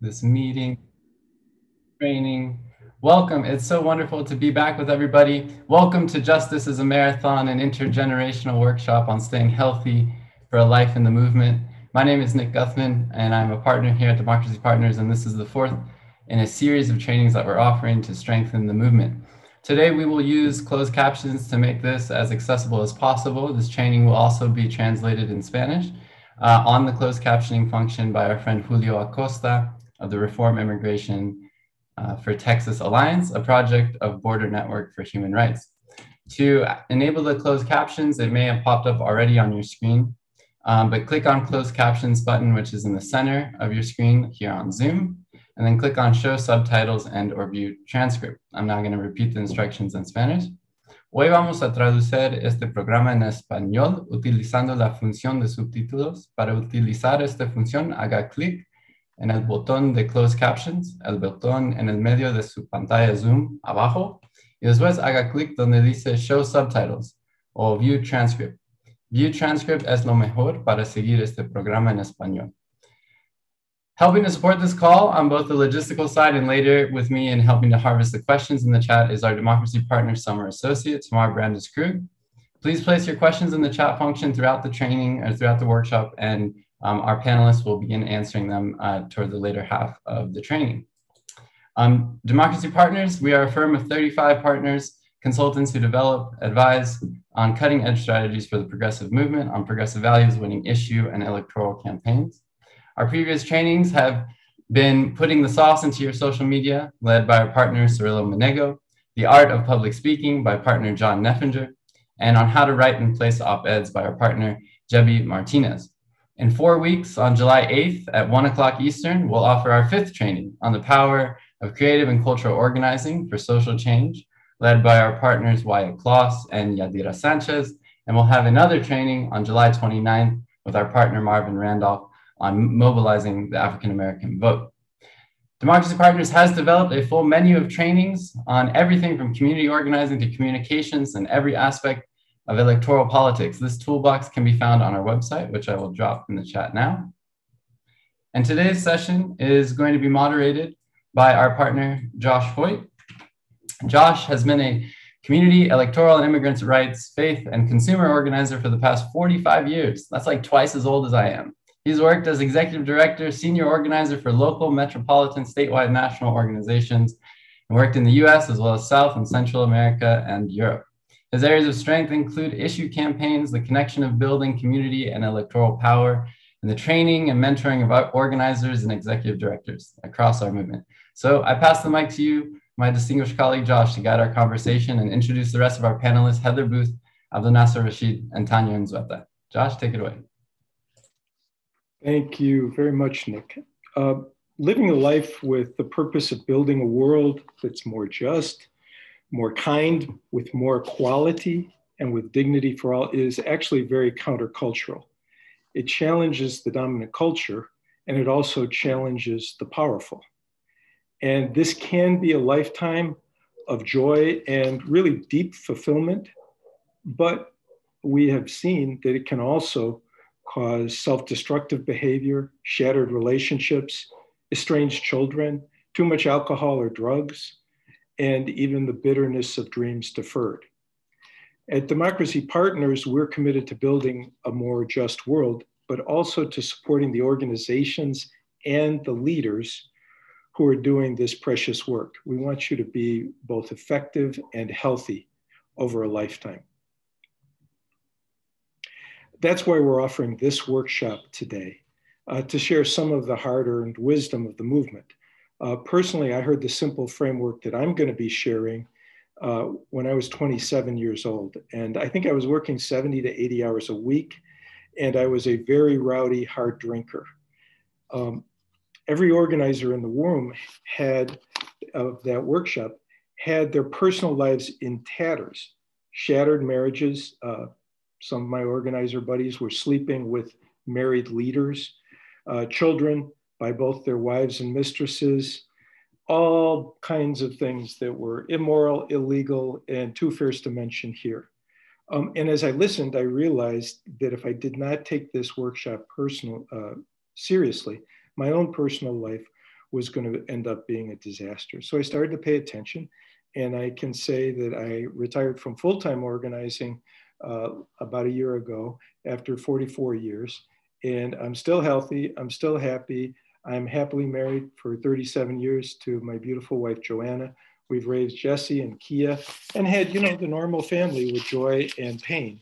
this meeting, training. Welcome. It's so wonderful to be back with everybody. Welcome to Justice is a Marathon, an intergenerational workshop on staying healthy for a life in the movement. My name is Nick Guthman, and I'm a partner here at Democracy Partners, and this is the fourth in a series of trainings that we're offering to strengthen the movement. Today, we will use closed captions to make this as accessible as possible. This training will also be translated in Spanish on the closed captioning function by our friend Julio Acosta of the Reform Immigration for Texas Alliance, a project of Border Network for Human Rights. To enable the closed captions, it may have popped up already on your screen, but click on closed captions button, which is in the center of your screen here on Zoom, and then click on show subtitles and or view transcript. I'm now going to repeat the instructions in Spanish. Hoy vamos a traducir este programa en español utilizando la función de subtítulos. Para utilizar esta función, haga clic en el botón de Closed Captions, el botón en el medio de su pantalla Zoom abajo, y después haga clic donde dice Show Subtitles o View Transcript. View Transcript es lo mejor para seguir este programa en español. Helping to support this call on both the logistical side and later with me in helping to harvest the questions in the chat is our Democracy Partner Summer Associate, Tamar Brandes-Krug. Please place your questions in the chat function throughout the training or throughout the workshop, and our panelists will begin answering them toward the later half of the training. Democracy Partners, we are a firm of 35 partners, consultants who develop, advise on cutting edge strategies for the progressive movement, on progressive values, winning issue and electoral campaigns. Our previous trainings have been putting the sauce into your social media, led by our partner Cirilo Monego, the art of public speaking by partner John Neffinger, and on how to write and place op-eds by our partner Jebi Martinez. In 4 weeks, on July 8th at 1 o'clock Eastern, we'll offer our fifth training on the power of creative and cultural organizing for social change, led by our partners Wyatt Kloss and Yadira Sanchez. And we'll have another training on July 29th with our partner Marvin Randolph on mobilizing the African-American vote. Democracy Partners has developed a full menu of trainings on everything from community organizing to communications and every aspect of electoral politics. This toolbox can be found on our website, which I will drop in the chat now. And today's session is going to be moderated by our partner, Josh Hoyt. Josh has been a community, electoral and immigrants' rights, faith, and consumer organizer for the past 45 years. That's like twice as old as I am. He's worked as executive director, senior organizer for local, metropolitan, statewide, national organizations, and worked in the US as well as South and Central America and Europe. His areas of strength include issue campaigns, the connection of building community and electoral power, and the training and mentoring of organizers and executive directors across our movement. So I pass the mic to you, my distinguished colleague, Josh, to guide our conversation and introduce the rest of our panelists, Heather Booth, Abdelnasser, Rashid, and Tania Unzueta. Josh, take it away. Thank you very much, Nick. Living a life with the purpose of building a world that's more just, more kind, with more equality, and with dignity for all is actually very countercultural. It challenges the dominant culture, and it also challenges the powerful. And this can be a lifetime of joy and really deep fulfillment, but we have seen that it can also cause self-destructive behavior, shattered relationships, estranged children, too much alcohol or drugs, and even the bitterness of dreams deferred. At Democracy Partners, we're committed to building a more just world, but also to supporting the organizations and the leaders who are doing this precious work. We want you to be both effective and healthy over a lifetime. That's why we're offering this workshop today, to share some of the hard-earned wisdom of the movement. Personally, I heard the simple framework that I'm going to be sharing when I was 27 years old. And I think I was working 70 to 80 hours a week, and I was a very rowdy, hard drinker. Every organizer in the room of that workshop had their personal lives in tatters, shattered marriages. Some of my organizer buddies were sleeping with married leaders, children by both their wives and mistresses, all kinds of things that were immoral, illegal, and too fierce to mention here. And as I listened, I realized that if I did not take this workshop seriously, my own personal life was going to end up being a disaster. So I started to pay attention, and I can say that I retired from full-time organizing about a year ago after 44 years. And I'm still healthy, I'm still happy. I'm happily married for 37 years to my beautiful wife, Joanna. We've raised Jesse and Kia and had, the normal family with joy and pain.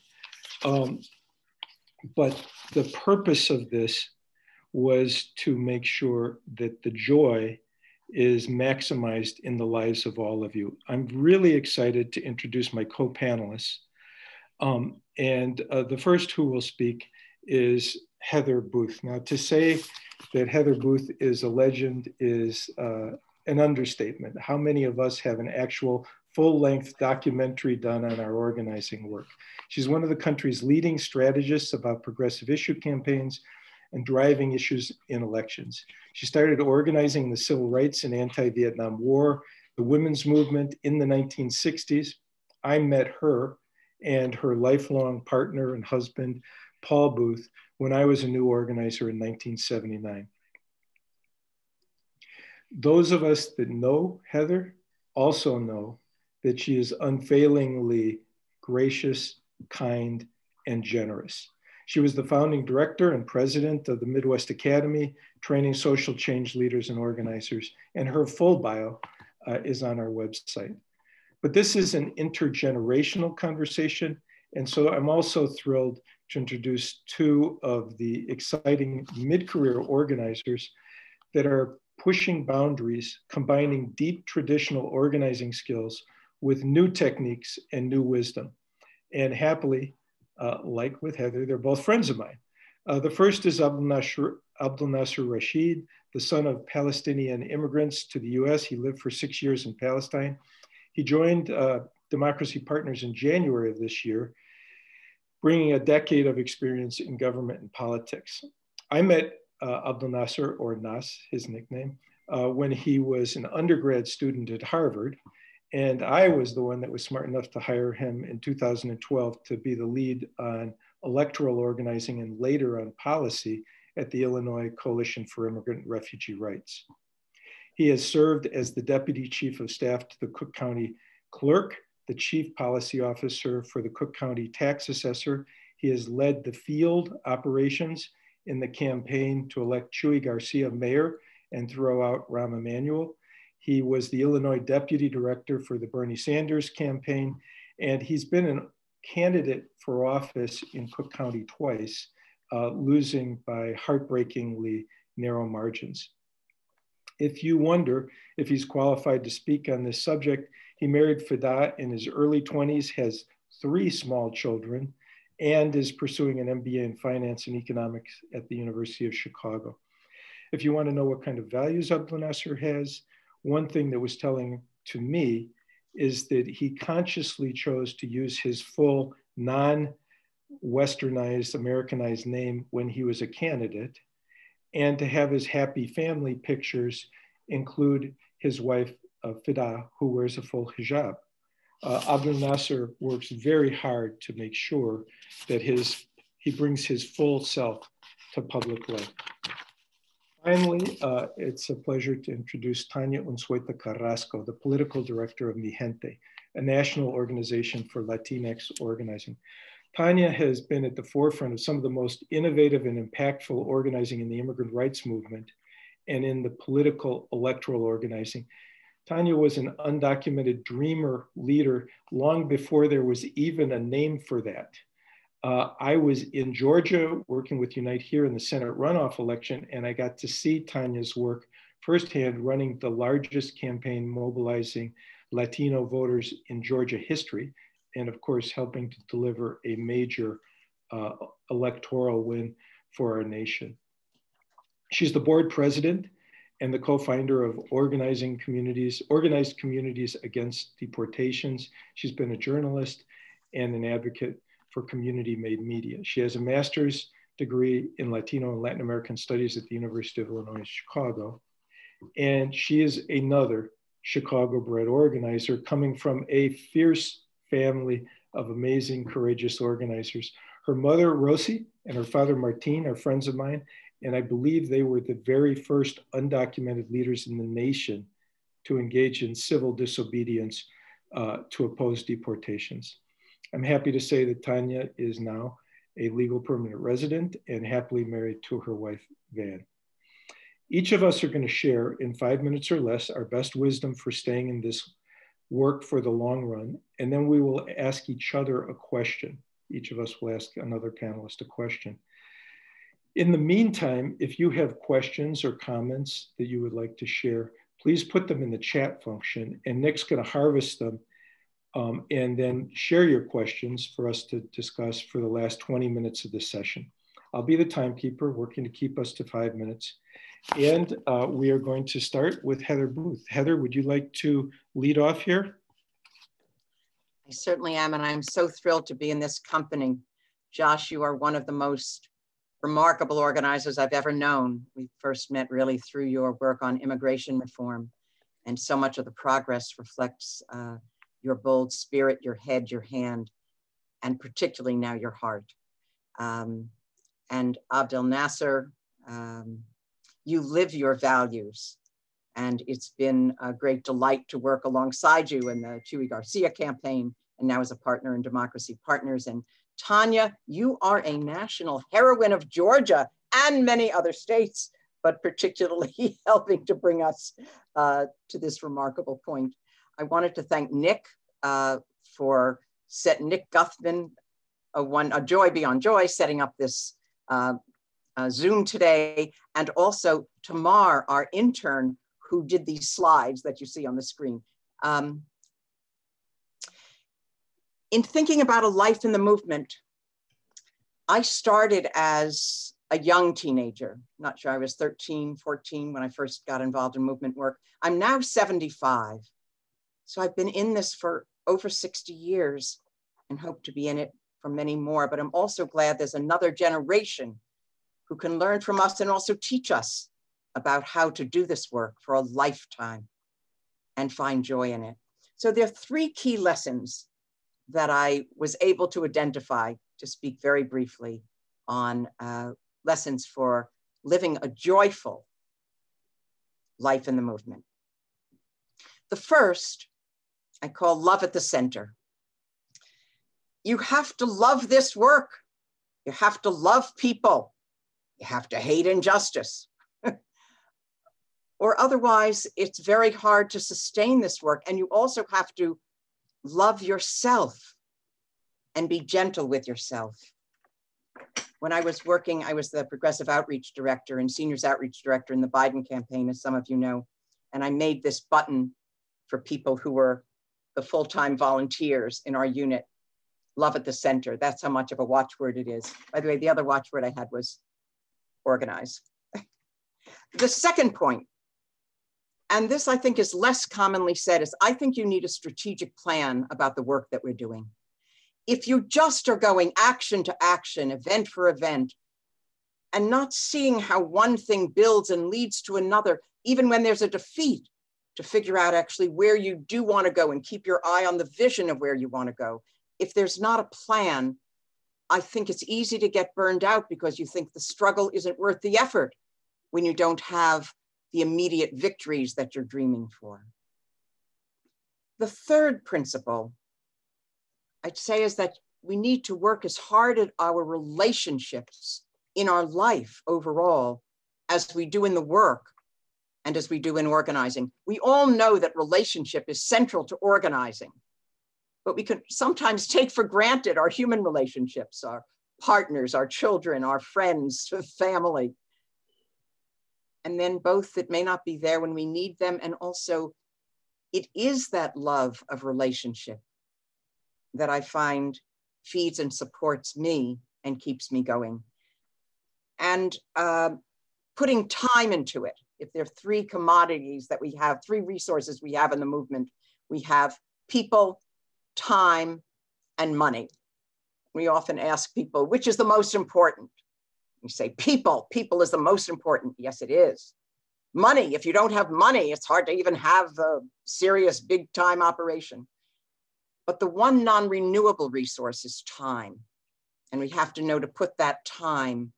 But the purpose of this was to make sure that the joy is maximized in the lives of all of you. I'm really excited to introduce my co-panelists. The first who will speak is Heather Booth. Now, to say that Heather Booth is a legend is an understatement. How many of us have an actual full-length documentary done on our organizing work? She's one of the country's leading strategists about progressive issue campaigns and driving issues in elections. She started organizing the civil rights and anti-Vietnam War, the women's movement in the 1960s. I met her and her lifelong partner and husband, Paul Booth, when I was a new organizer in 1979. Those of us that know Heather also know that she is unfailingly gracious, kind, and generous. She was the founding director and president of the Midwest Academy, training social change leaders and organizers, and her full bio is on our website. But this is an intergenerational conversation, and so I'm also thrilled to introduce two of the exciting mid-career organizers that are pushing boundaries, combining deep traditional organizing skills with new techniques and new wisdom. And happily, like with Heather, they're both friends of mine. The first is Abdelnasser Rashid, the son of Palestinian immigrants to the US. He lived for 6 years in Palestine. He joined Democracy Partners in January of this year, bringing a decade of experience in government and politics. I met Abdelnasser, or Nas, his nickname, when he was an undergrad student at Harvard. And I was the one that was smart enough to hire him in 2012 to be the lead on electoral organizing and later on policy at the Illinois Coalition for Immigrant and Refugee Rights. He has served as the Deputy Chief of Staff to the Cook County Clerk, the Chief Policy Officer for the Cook County Tax Assessor. He has led the field operations in the campaign to elect Chuy Garcia mayor and throw out Rahm Emanuel. He was the Illinois Deputy Director for the Bernie Sanders campaign, and he's been a candidate for office in Cook County twice, losing by heartbreakingly narrow margins. If you wonder if he's qualified to speak on this subject, he married Fida in his early 20s, has 3 small children, and is pursuing an MBA in finance and economics at the University of Chicago. If you want to know what kind of values Abdelnasser has, one thing that was telling to me is that he consciously chose to use his full non-Westernized, Americanized name when he was a candidate, and to have his happy family pictures include his wife, Fida, who wears a full hijab. Abdelnasser works very hard to make sure that he brings his full self to public life. Finally, it's a pleasure to introduce Tania Unzueta Carrasco, the political director of Mi Gente, a national organization for Latinx organizing. Tania has been at the forefront of some of the most innovative and impactful organizing in the immigrant rights movement and in the political electoral organizing. Tania was an undocumented dreamer leader long before there was even a name for that. I was in Georgia working with Unite Here in the Senate runoff election, and I got to see Tania's work firsthand, running the largest campaign mobilizing Latino voters in Georgia history, and of course, helping to deliver a major electoral win for our nation. She's the board president and the co-founder of Organized Communities Against Deportations. She's been a journalist and an advocate for community-made media. She has a master's degree in Latino and Latin American Studies at the University of Illinois, Chicago. And she is another Chicago-bred organizer coming from a fierce family of amazing, courageous organizers. Her mother, Rosie, and her father, Martin, are friends of mine. And I believe they were the very first undocumented leaders in the nation to engage in civil disobedience to oppose deportations. I'm happy to say that Tania is now a legal permanent resident and happily married to her wife, Van. Each of us are going to share in 5 minutes or less our best wisdom for staying in this work for the long run. And then we will ask each other a question. Each of us will ask another panelist a question. In the meantime, if you have questions or comments that you would like to share, please put them in the chat function, and Nick's going to harvest them and then share your questions for us to discuss for the last 20 minutes of this session. I'll be the timekeeper, working to keep us to 5 minutes. And we are going to start with Heather Booth. Heather, would you like to lead off here? I certainly am, and I'm so thrilled to be in this company. Josh, you are one of the most remarkable organizers I've ever known. We first met really through your work on immigration reform, and so much of the progress reflects your bold spirit, your head, your hand, and particularly now your heart. And Abdelnasser, you live your values, and it's been a great delight to work alongside you in the Chuy Garcia campaign, and now as a partner in Democracy Partners. And Tania, you are a national heroine of Georgia and many other states, but particularly helping to bring us to this remarkable point. I wanted to thank Nick for Nick Guthman, a joy beyond joy, setting up this Zoom today, and also Tamar, our intern, who did these slides that you see on the screen. In thinking about a life in the movement, I started as a young teenager. Not sure, I was 13, 14 when I first got involved in movement work. I'm now 75. So I've been in this for over 60 years and hope to be in it for many more. But I'm also glad there's another generation who can learn from us and also teach us about how to do this work for a lifetime and find joy in it. So there are 3 key lessons that I was able to identify, to speak very briefly on lessons for living a joyful life in the movement. The first, I call love at the center. You have to love this work. You have to love people. You have to hate injustice. Or otherwise, it's very hard to sustain this work. And you also have to love yourself and be gentle with yourself. When I was working, I was the Progressive Outreach Director and Seniors Outreach Director in the Biden campaign, as some of you know. And I made this button for people who were the full-time volunteers in our unit, love at the center. That's how much of a watchword it is. By the way, the other watchword I had was organize. The second point, and this I think is less commonly said, is I think you need a strategic plan about the work that we're doing. If you just are going action to action, event for event, and not seeing how one thing builds and leads to another, even when there's a defeat, to figure out actually where you do want to go and keep your eye on the vision of where you want to go. If there's not a plan, I think it's easy to get burned out because you think the struggle isn't worth the effort when you don't have the immediate victories that you're dreaming for. The third principle I'd say is that we need to work as hard at our relationships in our life overall as we do in the work and as we do in organizing. We all know that relationship is central to organizing, but we can sometimes take for granted our human relationships, our partners, our children, our friends, family. And then both that may not be there when we need them. And also it is that love of relationship that I find feeds and supports me and keeps me going. And putting time into it. If there are 3 commodities that we have, 3 resources we have in the movement, we have people, time, and money. We often ask people, which is the most important? You say, people is the most important. Yes, it is. Money, if you don't have money, it's hard to even have a serious big time operation. But the one non-renewable resource is time. And we have to know to put that time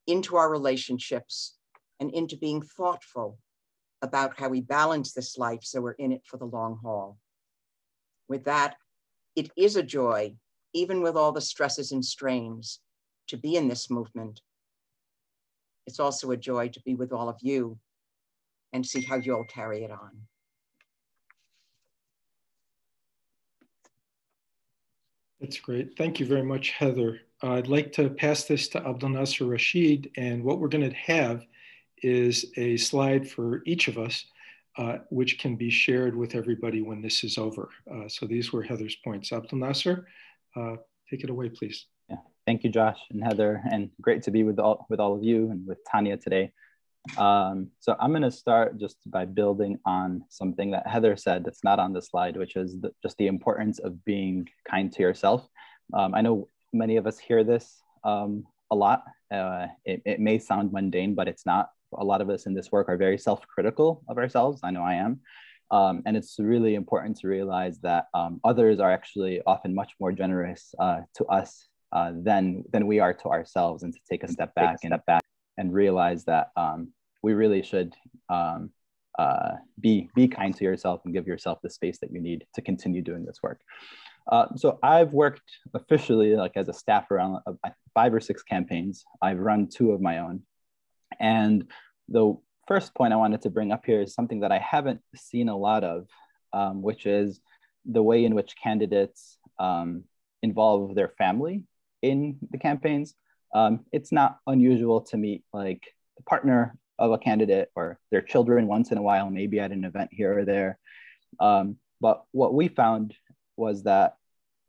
into our relationships and into being thoughtful about how we balance this life so we're in it for the long haul. With that, it is a joy, even with all the stresses and strains, to be in this movement. It's also a joy to be with all of you and see how you'll carry it on. That's great. Thank you very much, Heather. I'd like to pass this to Abdelnasser Rashid, and what we're going to have is a slide for each of us, which can be shared with everybody when this is over. So these were Heather's points. Abdelnasser, take it away, please. Yeah, thank you, Josh and Heather, and great to be with all of you and with Tania today. So I'm going to start just by building on something that Heather said that's not on the slide, which is just the importance of being kind to yourself. I know many of us hear this a lot. It may sound mundane, but it's not. A lot of us in this work are very self-critical of ourselves. I know I am. And it's really important to realize that others are actually often much more generous to us than we are to ourselves, and to take a step back and realize that we really should be kind to yourself and give yourself the space that you need to continue doing this work. So I've worked officially like as a staffer on 5 or 6 campaigns. I've run 2 of my own. And the first point I wanted to bring up here is something that I haven't seen a lot of, which is the way in which candidates involve their family in the campaigns. It's not unusual to meet like the partner of a candidate or their children once in a while, maybe at an event here or there. But what we found was that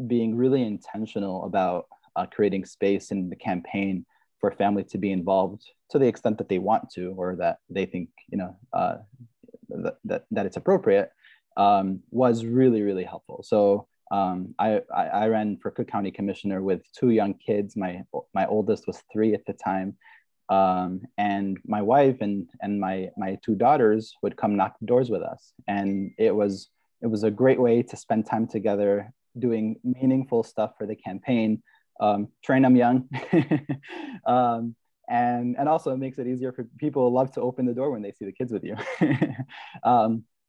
being really intentional about creating space in the campaign for family to be involved to the extent that they want to, or that they think, you know, that it's appropriate, was really, really helpful. So I ran for Cook County Commissioner with 2 young kids. My oldest was 3 at the time. And my wife and my 2 daughters would come knock doors with us. And it was a great way to spend time together doing meaningful stuff for the campaign, train them young. And also it makes it easier for people who love to open the door when they see the kids with you.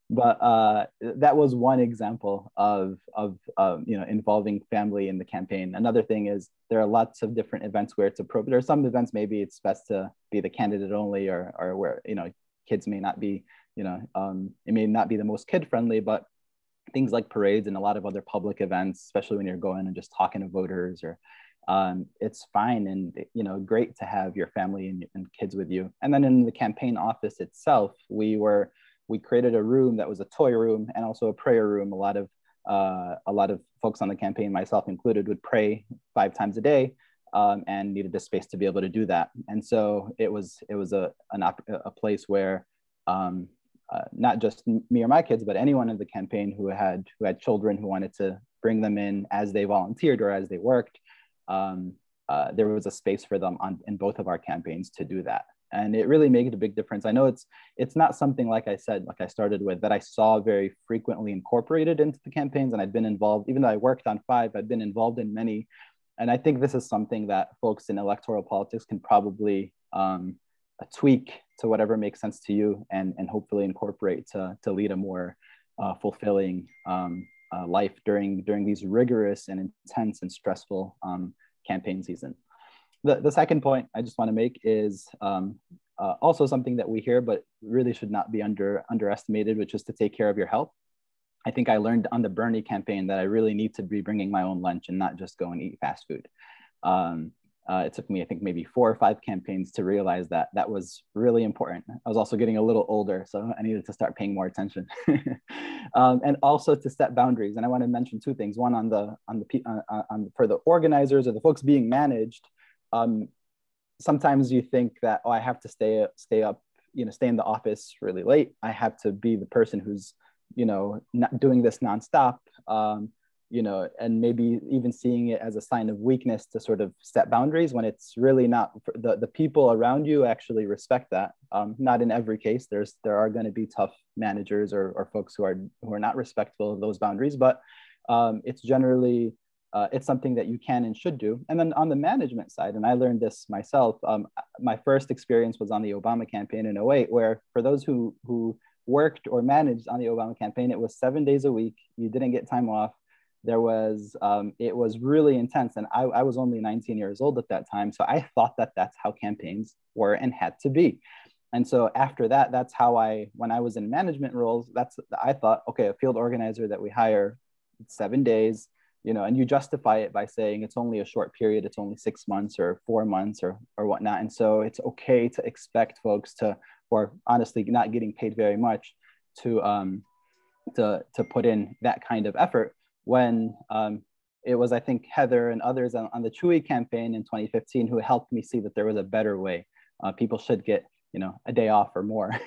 But that was one example of you know, involving family in the campaign. Another thing is there are lots of different events where it's appropriate. There are some events maybe it's best to be the candidate only, or where, you know, kids may not be, you know, it may not be the most kid friendly, but things like parades and a lot of other public events, especially when you're going and just talking to voters, or it's fine and, you know, great to have your family and kids with you. And then in the campaign office itself, we created a room that was a toy room and also a prayer room. A lot of folks on the campaign, myself included, would pray 5 times a day, and needed a space to be able to do that. And so it was a place where not just me or my kids, but anyone in the campaign who had children who wanted to bring them in as they volunteered or as they worked, there was a space for them in both of our campaigns to do that. And it really made a big difference. I know it's not something, like I said, like I started with, that I saw very frequently incorporated into the campaigns. And I'd been involved, even though I worked on 5, I'd been involved in many. And I think this is something that folks in electoral politics can probably tweak to whatever makes sense to you, and hopefully incorporate to lead a more fulfilling life during these rigorous and intense and stressful campaign season. The second point I just want to make is also something that we hear, but really should not be underestimated, which is to take care of your health. I think I learned on the Bernie campaign that I really need to be bringing my own lunch and not just go and eat fast food. It took me, I think, maybe 4 or 5 campaigns to realize that that was really important. I was also getting a little older, so I needed to start paying more attention, and also to set boundaries. And I want to mention 2 things. One, for the organizers or the folks being managed. Sometimes you think that, oh, I have to stay up, stay in the office really late. I have to be the person who's, not doing this nonstop. And maybe even seeing it as a sign of weakness to sort of set boundaries, when it's really not. The people around you actually respect that. Not in every case. There are going to be tough managers or folks who are not respectful of those boundaries, but it's generally it's something that you can and should do. And then on the management side, and I learned this myself, my first experience was on the Obama campaign in '08, where for those who worked or managed on the Obama campaign, it was 7 days a week. You didn't get time off. There was, it was really intense. And I was only 19 years old at that time. So I thought that that's how campaigns were and had to be. And so after that, that's how when I was in management roles, I thought, okay, a field organizer that we hire, 7 days, and you justify it by saying it's only a short period, it's only 6 months or 4 months or whatnot. And so it's okay to expect folks to, or honestly not getting paid very much, to put in that kind of effort, when it was, I think, Heather and others on the Chewy campaign in 2015 who helped me see that there was a better way. People should get, a day off or more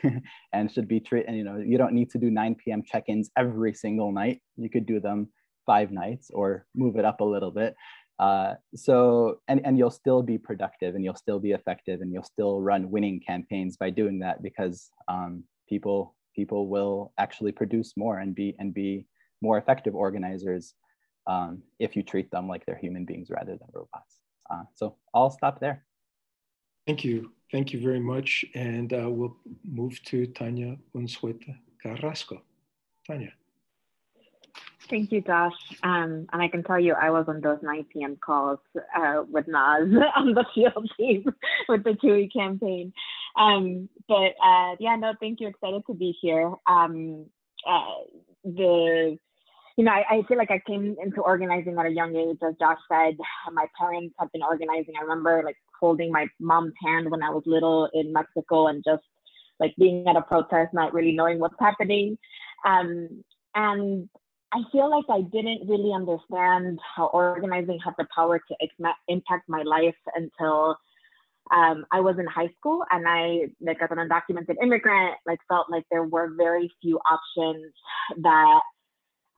and should be treated. And, you don't need to do 9 p.m. check-ins every single night. You could do them 5 nights or move it up a little bit. So you'll still be productive and you'll still be effective and you'll still run winning campaigns by doing that, because people will actually produce more and be more effective organizers if you treat them like they're human beings rather than robots. So I'll stop there. Thank you. Thank you very much. And we'll move to Tania Unzueta Carrasco. Tania. Thank you, Josh. And I can tell you, I was on those 9 p.m. calls with Naz on the field team with the Chewy campaign. Thank you. Excited to be here. I feel like I came into organizing at a young age, as Josh said. My parents have been organizing. I remember holding my mom's hand when I was little in Mexico and just being at a protest, not really knowing what's happening. And I feel like I didn't really understand how organizing had the power to impact my life until I was in high school, and I, as an undocumented immigrant, felt like there were very few options that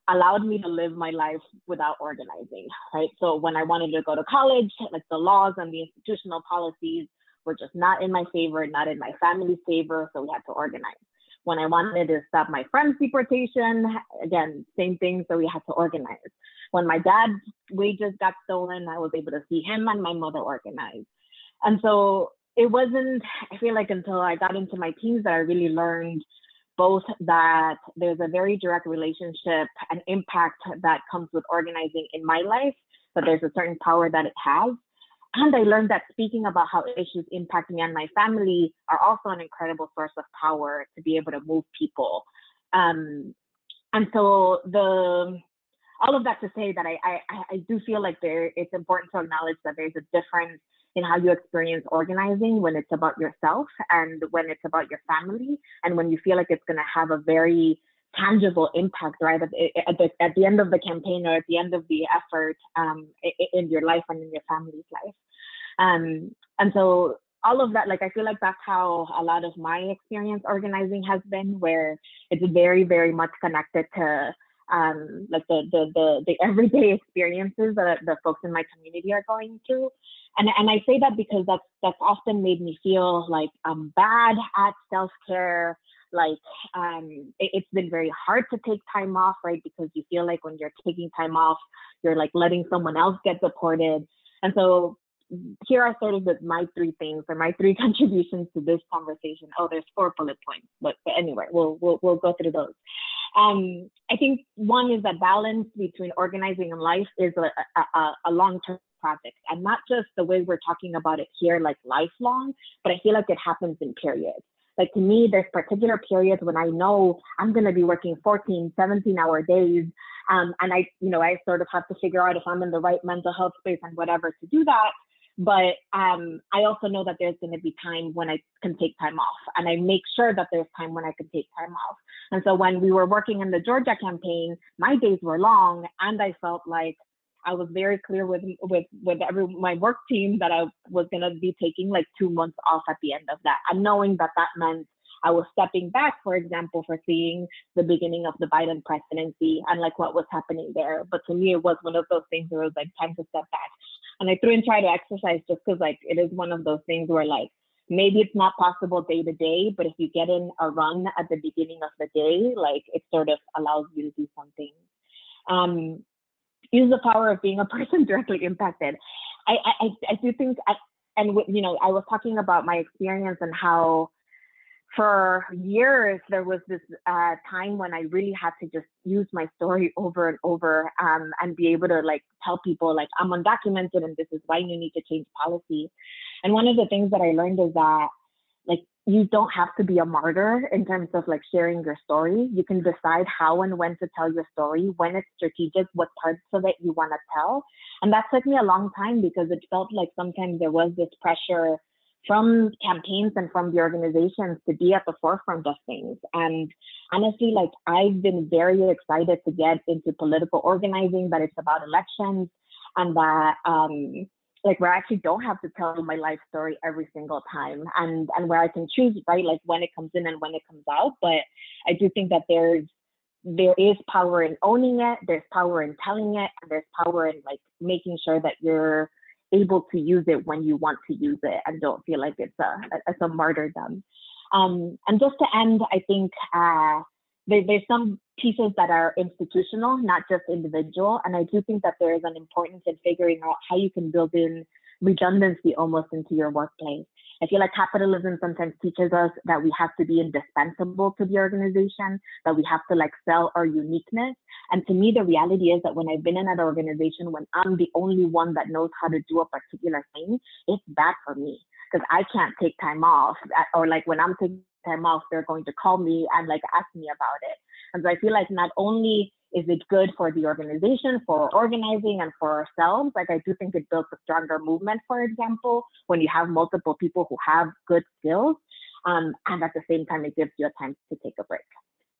allowed me to live my life without organizing, right? So when I wanted to go to college, the laws and the institutional policies were just not in my favor, not in my family's favor, so we had to organize. When I wanted to stop my friend's deportation, again, same thing, so we had to organize. When my dad's wages got stolen, I was able to see him and my mother organize. And so it wasn't, I feel like, until I got into my teens that I really learned both that there's a very direct relationship and impact that comes with organizing in my life, but there's a certain power that it has. And I learned that speaking about how issues impact me and my family are also an incredible source of power to be able to move people. And so all of that to say that I do feel like it's important to acknowledge that there's a difference in how you experience organizing when it's about yourself and when it's about your family, and when you feel like it's going to have a very tangible impact, right, at the end of the campaign or at the end of the effort in your life and in your family's life. And so all of that, I feel like that's how a lot of my experience organizing has been, where it's very, very much connected to the everyday experiences that the folks in my community are going through. And I say that because that's often made me feel like I'm bad at self-care. It's been very hard to take time off, right? Because you feel like when you're taking time off, you're letting someone else get deported. And so here are sort of my 3 things, or my 3 contributions to this conversation. Oh, there's 4 bullet points, but anyway, we'll go through those. I think one is that balance between organizing and life is a long-term project, and not just the way we're talking about it here, lifelong, but I feel like it happens in periods. To me, there's particular periods when I know I'm going to be working 14, 17-hour days. And I sort of have to figure out if I'm in the right mental health space and whatever to do that. But I also know that there's going to be time when I can take time off, and I make sure that there's time when I can take time off. And so when we were working in the Georgia campaign, my days were long, and I felt like I was very clear with my work team that I was going to be taking 2 months off at the end of that, and knowing that meant I was stepping back, for example, for seeing the beginning of the Biden presidency and what was happening there. But to me, it was one of those things where it was time to step back. And I threw and tried to exercise just because it is one of those things where maybe it's not possible day to day, but if you get in a run at the beginning of the day, it sort of allows you to do something. use the power of being a person directly impacted. I do think, I was talking about my experience and how for years there was this time when I really had to just use my story over and over, and be able to like tell people like I'm undocumented and this is why you need to change policy. And one of the things that I learned is that like you don't have to be a martyr in terms of like sharing your story. You can decide how and when to tell your story, when it's strategic, what parts of it you want to tell. And that took me a long time because it felt like sometimes there was this pressure from campaigns and from the organizations to be at the forefront of things. And honestly, like I've been very excited to get into political organizing, that it's about elections and that like where I actually don't have to tell my life story every single time, and where I can choose, right, like when it comes in and when it comes out. But I do think that there is power in owning it, there's power in telling it, and there's power in like making sure that you're able to use it when you want to use it and don't feel like it's a martyrdom. And just to end, I think there's some pieces that are institutional, not just individual. And I do think that there is an importance in figuring out how you can build in redundancy almost into your workplace. I feel like capitalism sometimes teaches us that we have to be indispensable to the organization, that we have to like sell our uniqueness. And to me, the reality is that when I've been in that organization, when I'm the only one that knows how to do a particular thing, it's bad for me because I can't take time off, or like when I'm taking time off, they're going to call me and like ask me about it. And so I feel like not only is it good for the organization, for organizing and for ourselves, like I do think it builds a stronger movement, for example, when you have multiple people who have good skills, and at the same time, it gives you a time to take a break.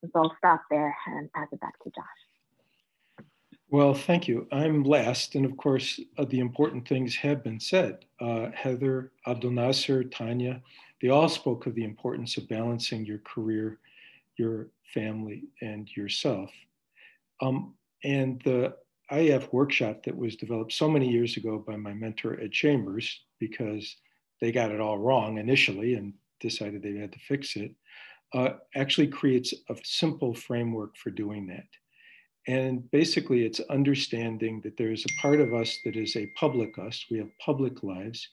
And so I'll stop there and pass it back to Josh. Well, thank you. I'm last, and of course, the important things have been said. Heather, Abdelnasser, Tania, they all spoke of the importance of balancing your career, your family, and yourself. And the IF workshop that was developed so many years ago by my mentor, Ed Chambers, because they got it all wrong initially and decided they had to fix it, actually creates a simple framework for doing that. And basically, it's understanding that there is a part of us that is a public us. We have public lives,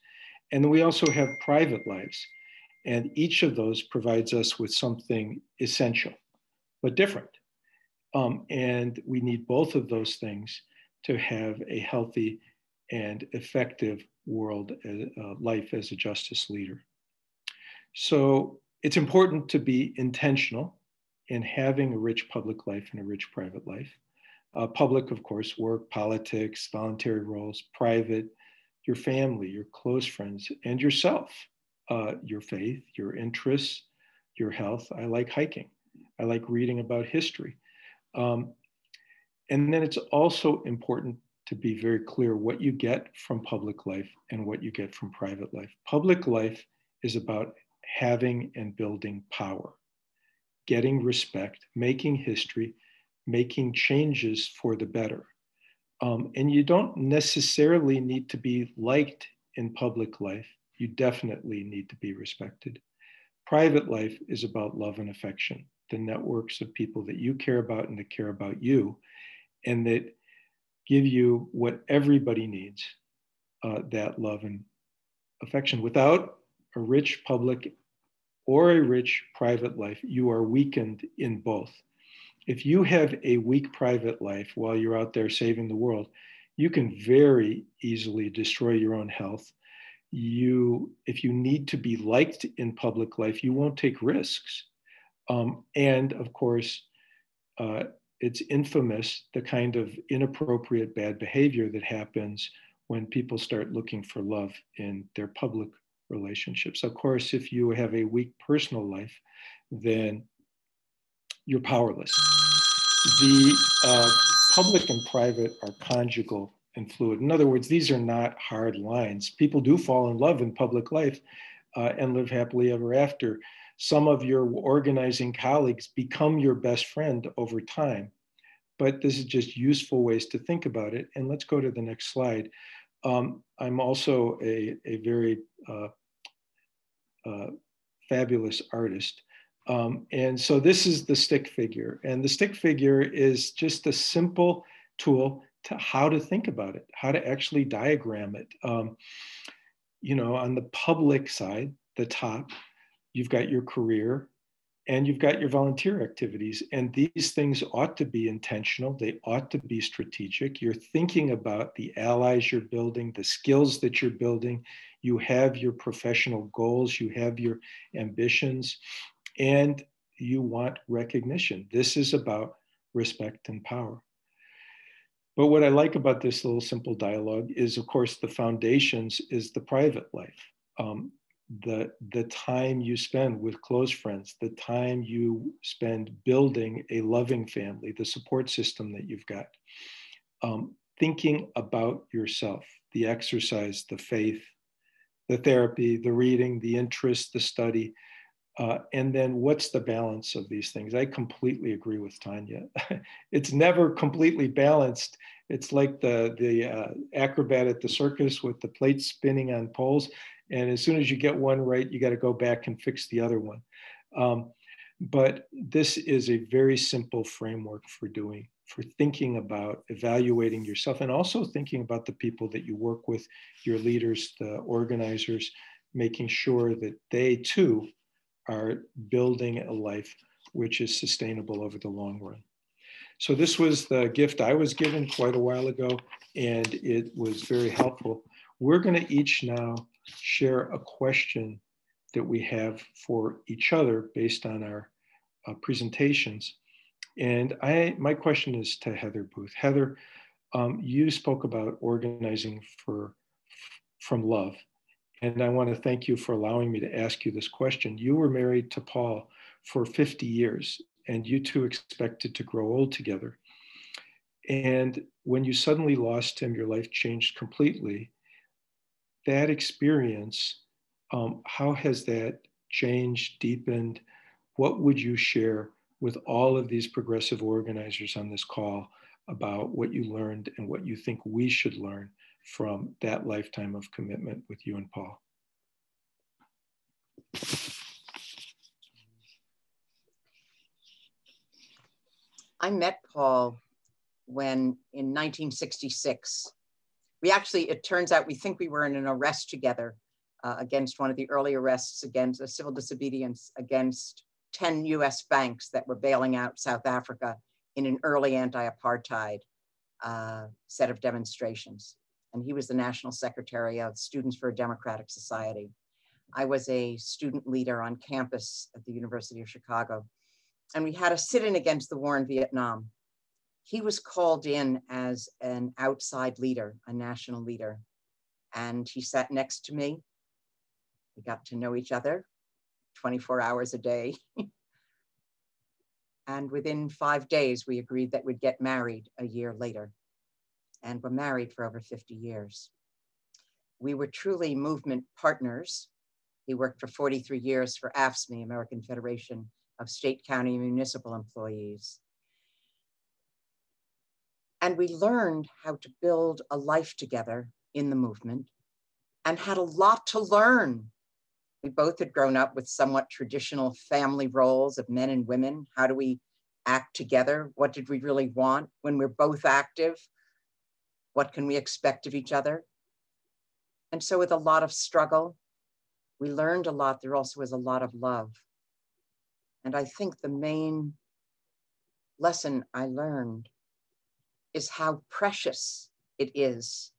and then we also have private lives. And each of those provides us with something essential, but different. And we need both of those things to have a healthy and effective world life as a justice leader. So it's important to be intentional in having a rich public life and a rich private life. Public, of course, work, politics, voluntary roles; private, your family, your close friends, and yourself, your faith, your interests, your health. I like hiking. I like reading about history. And then it's also important to be very clear what you get from public life and what you get from private life. Public life is about having and building power, getting respect, making history, making changes for the better. And you don't necessarily need to be liked in public life. You definitely need to be respected. Private life is about love and affection, the networks of people that you care about and that care about you, and that give you what everybody needs, that love and affection. Without a rich public or a rich private life, you are weakened in both. If you have a weak private life while you're out there saving the world, you can very easily destroy your own health. If you need to be liked in public life, you won't take risks. And of course, it's infamous, the kind of inappropriate bad behavior that happens when people start looking for love in their public relationships. Of course, if you have a weak personal life, then you're powerless. The public and private are conjugal and fluid. In other words, these are not hard lines. People do fall in love in public life and live happily ever after. Some of your organizing colleagues become your best friend over time, but this is just useful ways to think about it. And let's go to the next slide. I'm also a very fabulous artist. And so this is the stick figure. And the stick figure is just a simple tool to how to think about it, how to actually diagram it. You know, on the public side, the top, you've got your career and you've got your volunteer activities. And these things ought to be intentional. They ought to be strategic. You're thinking about the allies you're building, the skills that you're building. You have your professional goals, you have your ambitions, and you want recognition. This is about respect and power. But what I like about this little simple dialogue is, of course, the foundations is the private life. The time you spend with close friends, the time you spend building a loving family, the support system that you've got, thinking about yourself, the exercise, the faith, the therapy, the reading, the interest, the study, and then what's the balance of these things? I completely agree with Tania. It's never completely balanced. It's like the acrobat at the circus with the plates spinning on poles. And as soon as you get one right, you got to go back and fix the other one. But this is a very simple framework for thinking about evaluating yourself, and also thinking about the people that you work with, your leaders, the organizers, making sure that they too are building a life which is sustainable over the long run. So this was the gift I was given quite a while ago, and it was very helpful. We're going to each now share a question that we have for each other based on our presentations. And my question is to Heather Booth. Heather, you spoke about organizing from love. And I want to thank you for allowing me to ask you this question. You were married to Paul for 50 years, and you two expected to grow old together. And when you suddenly lost him, your life changed completely. That experience, how has that changed, deepened? What would you share with all of these progressive organizers on this call about what you learned and what you think we should learn from that lifetime of commitment with you and Paul? I met Paul when in 1966, it turns out we think we were in an arrest together against one of the early arrests against a civil disobedience against 10 US banks that were bailing out South Africa in an early anti-apartheid set of demonstrations. And he was the National Secretary of Students for a Democratic Society. I was a student leader on campus at the University of Chicago. And we had a sit-in against the war in Vietnam. He was called in as an outside leader, a national leader. And he sat next to me. We got to know each other 24 hours a day. And within 5 days, we agreed that we'd get married a year later. And we're married for over 50 years. We were truly movement partners. He worked for 43 years for AFSCME, American Federation of State, County, and Municipal Employees. And we learned how to build a life together in the movement and had a lot to learn. We both had grown up with somewhat traditional family roles of men and women. How do we act together? What did we really want when we're both active? What can we expect of each other? And so with a lot of struggle, we learned a lot. There also was a lot of love. And I think the main lesson I learned is how precious it is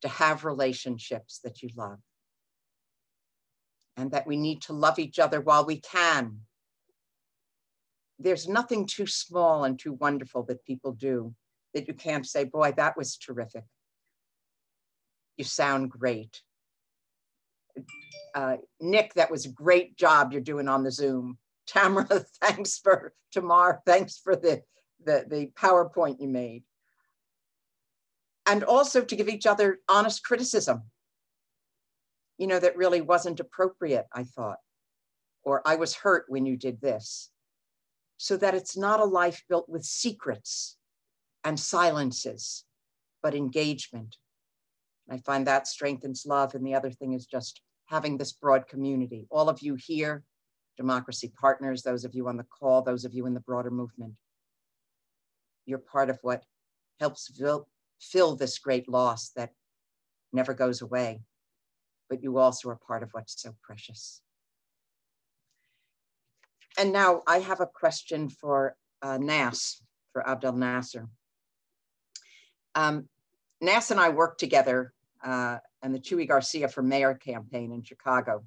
to have relationships that you love. And that we need to love each other while we can. There's nothing too small and too wonderful that people do that you can't say, boy, that was terrific. You sound great. Nick, that was a great job you're doing on the Zoom. Tamara, Tamar, thanks for the PowerPoint you made. And also to give each other honest criticism. You know, that really wasn't appropriate, I thought. Or I was hurt when you did this. So that it's not a life built with secrets and silences, but engagement. I find that strengthens love. And the other thing is just having this broad community. All of you here, Democracy Partners, those of you on the call, those of you in the broader movement. You're part of what helps fill this great loss that never goes away, but you also are part of what's so precious. And now I have a question for Nas, for Abdelnasser. Nas and I worked together and the Chuy Garcia for Mayor campaign in Chicago.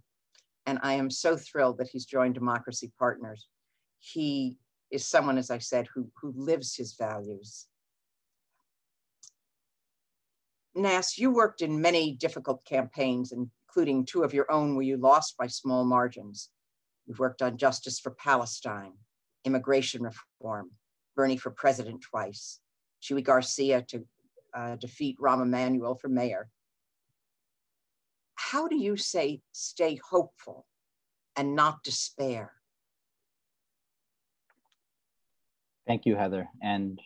And I am so thrilled that he's joined Democracy Partners. He is someone, as I said, who lives his values. Nas, you worked in many difficult campaigns, including 2 of your own where you lost by small margins. You've worked on justice for Palestine, immigration reform, Bernie for president twice, Chuy Garcia to defeat Rahm Emanuel for mayor. How do you say stay hopeful and not despair? Thank you, Heather. And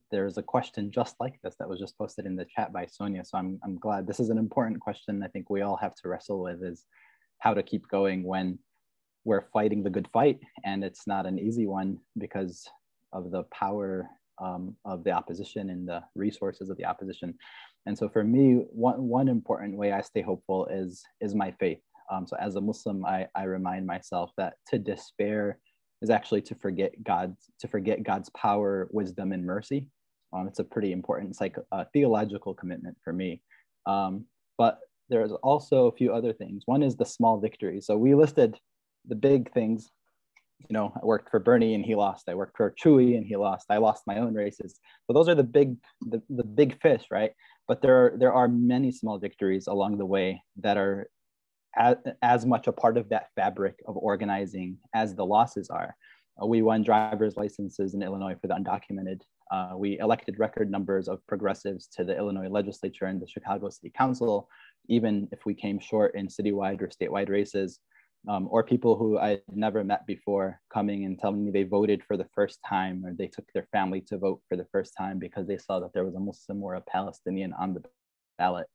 there's a question just like this that was just posted in the chat by Sonia. So I'm glad. This is an important question I think we all have to wrestle with, is how to keep going when we're fighting the good fight. And it's not an easy one because of the power of the opposition and the resources of the opposition. And so for me, one important way I stay hopeful is my faith. So as a Muslim, I remind myself that to despair is actually to forget God's power, wisdom, and mercy. It's a pretty important theological commitment for me. But there's also a few other things. One is the small victories. So we listed the big things. You know, I worked for Bernie and he lost. I worked for Chuy and he lost. I lost my own races. So those are the big fish, right? But there are many small victories along the way that are as much a part of that fabric of organizing as the losses are. We won driver's licenses in Illinois for the undocumented. We elected record numbers of progressives to the Illinois legislature and the Chicago City Council, even if we came short in citywide or statewide races, or people who I had never met before coming and telling me they voted for the first time, or they took their family to vote for the first time because they saw that there was a Muslim or a Palestinian on the ballot.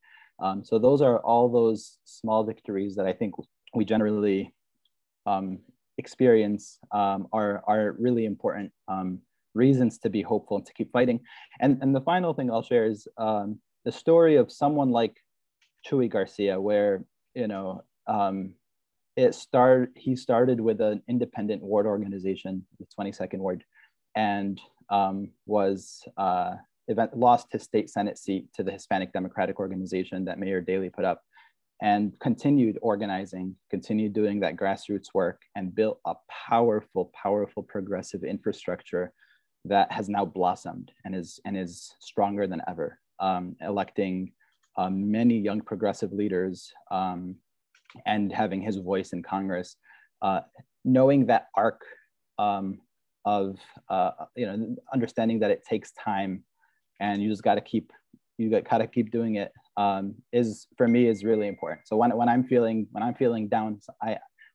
So those are all those small victories that I think we generally experience are really important reasons to be hopeful and to keep fighting. And the final thing I'll share is the story of someone like Chuy Garcia, where, you know, he started with an independent ward organization, the 22nd Ward, and lost his state Senate seat to the Hispanic Democratic Organization that Mayor Daley put up, and continued organizing, continued doing that grassroots work, and built a powerful progressive infrastructure that has now blossomed and is stronger than ever, electing many young progressive leaders and having his voice in Congress. Knowing that arc of understanding that it takes time and you just got to keep doing it, is for me is really important. So when I'm feeling down,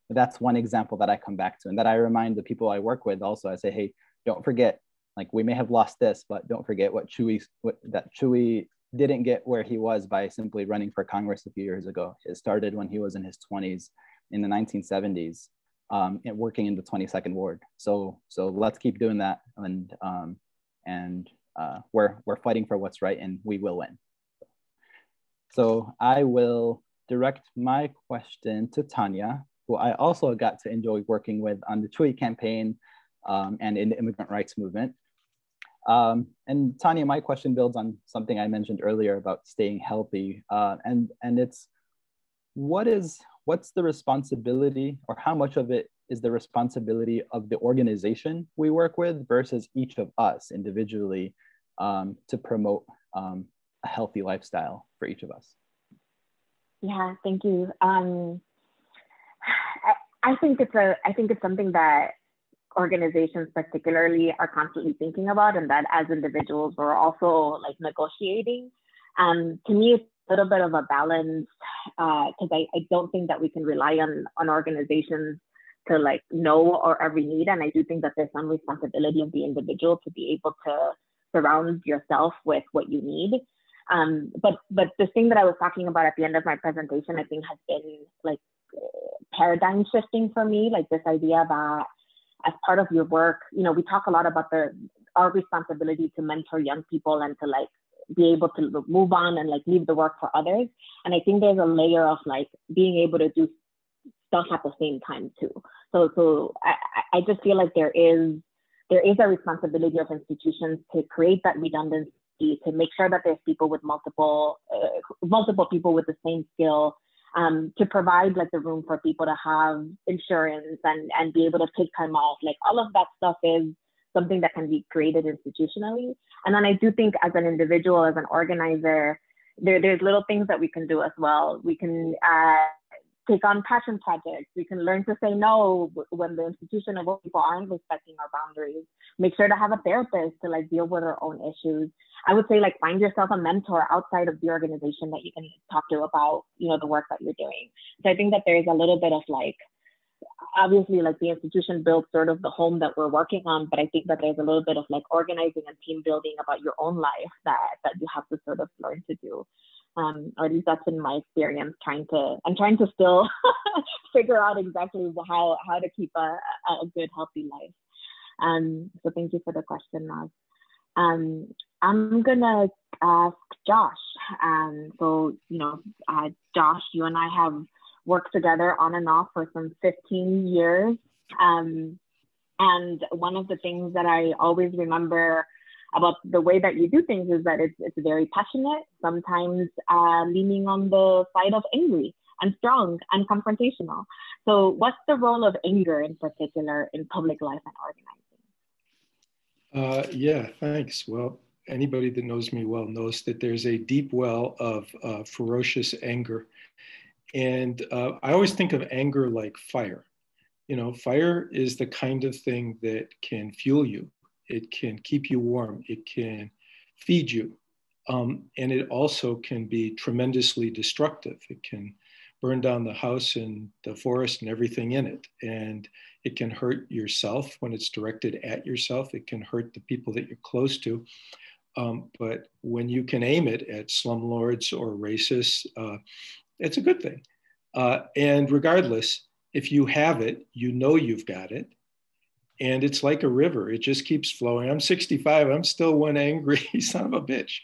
that's one example that I come back to, and that I remind the people I work with also. I say, hey, don't forget, like, we may have lost this, but don't forget that Chuy didn't get where he was by simply running for Congress a few years ago. It started when he was in his 20s in the 1970s, and working in the 22nd Ward. So let's keep doing that, and we're fighting for what's right, and we will win. So I will direct my question to Tania, who I also got to enjoy working with on the Chuy campaign and in the immigrant rights movement. And Tania, my question builds on something I mentioned earlier about staying healthy, and it's what's the responsibility, or how much of it is the responsibility of the organization we work with versus each of us individually to promote a healthy lifestyle for each of us? Yeah, thank you. I think it's something that organizations particularly are constantly thinking about, and that as individuals we're also like negotiating. To me, it's a little bit of a balance, because I don't think that we can rely on organizations to like know our every need. And I do think that there's some responsibility of the individual to be able to surround yourself with what you need. But the thing that I was talking about at the end of my presentation, I think has been like paradigm shifting for me, like this idea that as part of your work, you know, we talk a lot about our responsibility to mentor young people and to like be able to move on and like leave the work for others. And I think there's a layer of like being able to do stuff at the same time too. So I just feel like there is a responsibility of institutions to create that redundancy, to make sure that there's people with multiple people with the same skill, to provide like the room for people to have insurance and be able to take time off. Like all of that stuff is something that can be created institutionally. And then I do think as an individual, as an organizer, there's little things that we can do as well. We can take on passion projects. We can learn to say no when the institution or people aren't respecting our boundaries. Make sure to have a therapist to like deal with our own issues. I would say like find yourself a mentor outside of the organization that you can talk to about, you know, the work that you're doing. So I think that there's a little bit of like, obviously like the institution builds sort of the home that we're working on, but I think that there's a little bit of like organizing and team building about your own life that you have to sort of learn to do. Or at least that's in my experience, I'm trying to still figure out exactly how to keep a good, healthy life. So thank you for the question, Naz. I'm gonna ask Josh. So, you know, Josh, you and I have worked together on and off for some 15 years. And one of the things that I always remember about the way that you do things is that it's very passionate, sometimes leaning on the side of angry and strong and confrontational. So what's the role of anger in particular in public life and organizing? Yeah, thanks. Well, anybody that knows me well knows that there's a deep well of ferocious anger. And I always think of anger like fire. You know, fire is the kind of thing that can fuel you. It can keep you warm. It can feed you. And it also can be tremendously destructive. It can burn down the house and the forest and everything in it. And it can hurt yourself when it's directed at yourself. It can hurt the people that you're close to. But when you can aim it at slumlords or racists, it's a good thing. And regardless, if you have it, you know you've got it. And it's like a river. It just keeps flowing. I'm 65. I'm still one angry son of a bitch.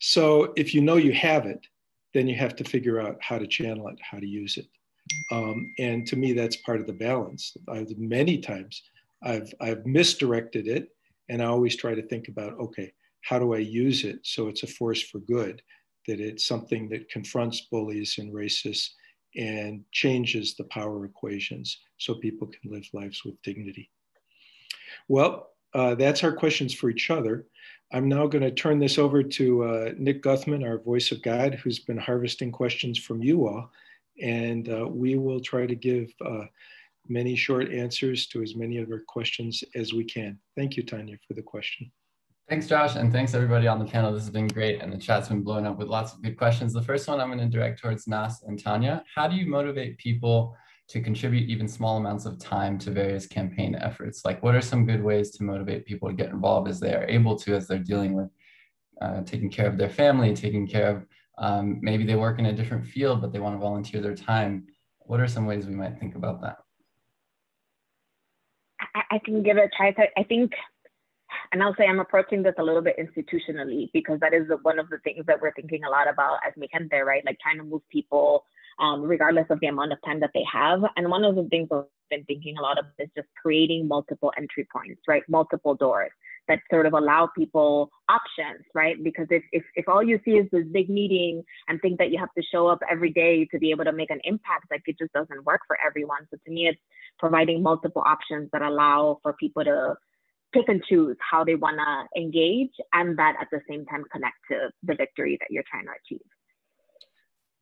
So if you know you have it, then you have to figure out how to channel it, how to use it. And to me, that's part of the balance. Many times I've misdirected it. And I always try to think about, okay, how do I use it so it's a force for good, that it's something that confronts bullies and racists and changes the power equations so people can live lives with dignity. Well, that's our questions for each other. I'm now going to turn this over to Nick Guthman, our voice of God, who's been harvesting questions from you all. And we will try to give many short answers to as many of your questions as we can. Thank you, Tania, for the question. Thanks, Josh, and thanks everybody on the panel. This has been great, and the chat's been blowing up with lots of good questions. The first one I'm going to direct towards Nas and Tania. How do you motivate people to contribute even small amounts of time to various campaign efforts? Like, what are some good ways to motivate people to get involved as they are able to, as they're dealing with taking care of their family, taking care of, maybe they work in a different field, but they want to volunteer their time. What are some ways we might think about that? I can give it a try. I think, and I'll say I'm approaching this a little bit institutionally, because that is one of the things that we're thinking a lot about as Mi Gente, right? Like trying to move people regardless of the amount of time that they have. And one of the things I've been thinking a lot of is just creating multiple entry points, right? Multiple doors that sort of allow people options, right? Because if all you see is this big meeting and think that you have to show up every day to be able to make an impact, like it just doesn't work for everyone. So to me, it's providing multiple options that allow for people to pick and choose how they want to engage, and that at the same time connect to the victory that you're trying to achieve.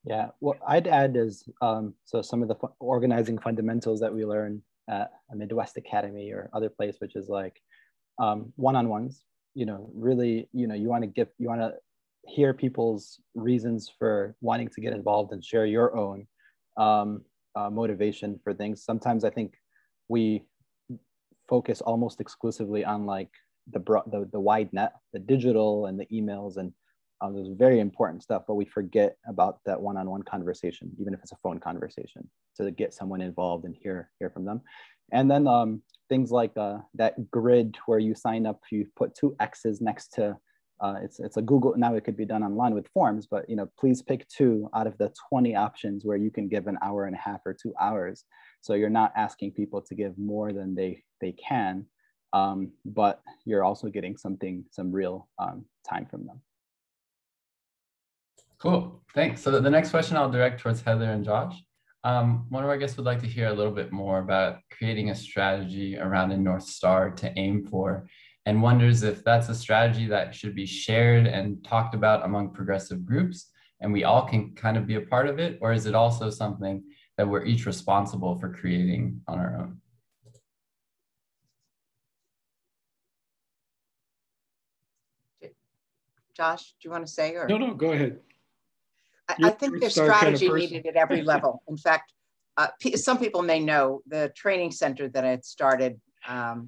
Yeah, what I'd add is, so some of the organizing fundamentals that we learn at a Midwest Academy or other place, which is like one-on-ones, you know, really, you know, you want to hear people's reasons for wanting to get involved and share your own motivation for things. Sometimes I think we focus almost exclusively on like the wide net, the digital and the emails, and there's very important stuff, but we forget about that one-on-one conversation, even if it's a phone conversation, to get someone involved and hear from them. And then things like that grid where you sign up, you put 2 X's next to it's a Google, now it could be done online with forms, but please pick 2 out of the 20 options where you can give an hour and a half or 2 hours. So you're not asking people to give more than they can, but you're also getting some real time from them. Cool, thanks. So the next question I'll direct towards Heather and Josh. One of our guests would like to hear a little bit more about creating a strategy around a North Star to aim for, and wonders if that's a strategy that should be shared and talked about among progressive groups, and we all can kind of be a part of it, or is it also something that we're each responsible for creating on our own? Josh, do you want to say? Or? No, go ahead. I think there's strategy needed at every level. In fact, some people may know the training center that I had started, that